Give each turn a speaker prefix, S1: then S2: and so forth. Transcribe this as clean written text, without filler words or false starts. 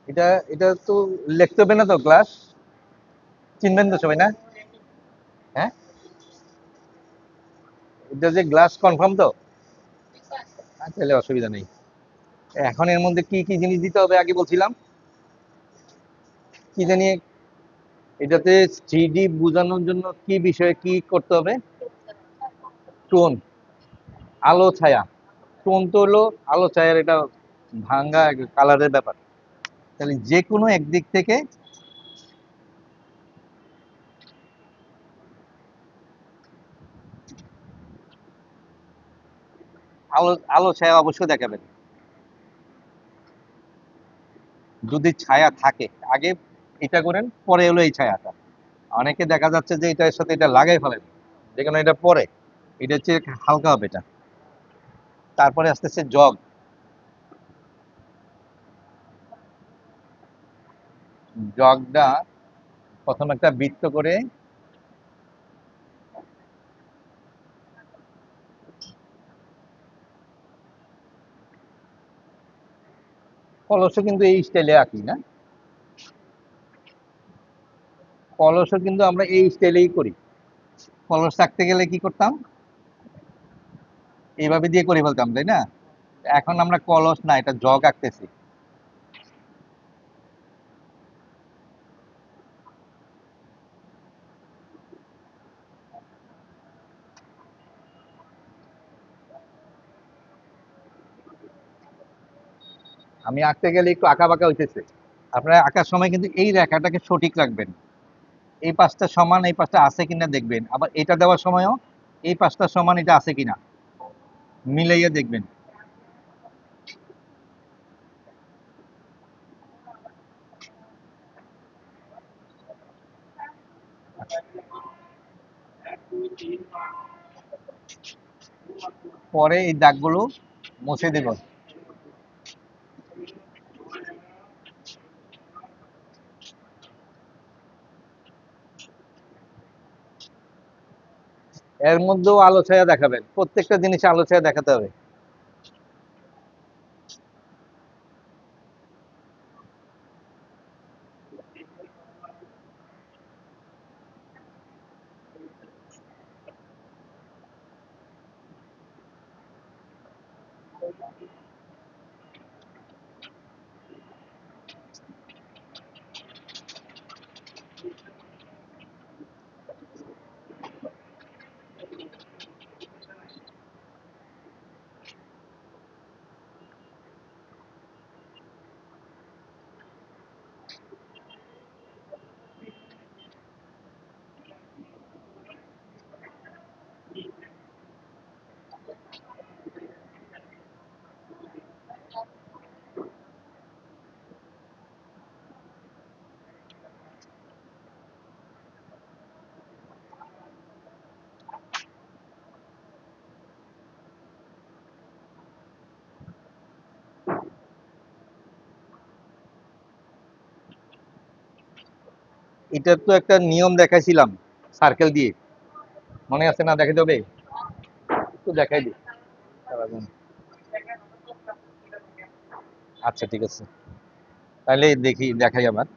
S1: এটা এটা তো লিখতে হবে না তো গ্লাস? চিনবেন তো সবাই না? হ্যাঁ, এটা যে গ্লাস কনফার্ম তো? তাহলে অসুবিধা নেই। এখন এর মধ্যে কি কি জিনিস দিতে হবে আগে বলছিলাম, কি জানি এটাতে থ্রি বোঝানোর জন্য কি বিষয়ে কি করতে হবে? টোন, আলো ছায়া। টোন তো হলো আলো ছায়ার এটা ভাঙ্গা কালারের ব্যাপার। তাহলে যে কোনো একদিক থেকে আলো আলো ছায়া অবশ্যই দেখাবেন। যদি ছায়া থাকে আগে এটা করেন, পরে হলো এই ছায়াটা। অনেকে দেখা যাচ্ছে যে এটার সাথে এটা লাগাই ফেলেন, যেখানে এটা পরে, এটা হচ্ছে হালকা হবে এটা। তারপরে আস্তে আস্তে জগ, জগটা প্রথম একটা বৃত্ত করে, কলসও কিন্তু এই স্টাইলে আঁকি না? কলসও কিন্তু আমরা এই স্টাইলেই করি। কলস আঁকতে গেলে কি করতাম? এইভাবে দিয়ে করে ফেলতাম, তাই না? এখন আমরা কলস না, এটা জগ আঁকতেছি। আমি আঁকতে গেলে একটু আঁকা বাঁকা হইতেছে। আপনারা আঁকার সময় কিন্তু এই রেখাটাকে সঠিক রাখবেন। এই পাশটা সমান, এই পাশটা আছে কিনা দেখবেন। আবার এটা দেওয়ার সময়ও এই পাশটা সমান, এটা আছে কিনা মিলাইয়া দেখবেন। পরে এই দাগগুলো মুছে দেব। এর মধ্যেও আলো ছায়া দেখাবেন, প্রত্যেকটা জিনিসে আলো ছায়া দেখাতে হবে। এটার তো একটা নিয়ম দেখাইছিলাম, সার্কেল দিয়ে, মনে আছে না? দেখাতে হবে, একটু দেখাই দিই। সারাদিন। আচ্ছা ঠিক আছে, তাহলে দেখি দেখাই আবার।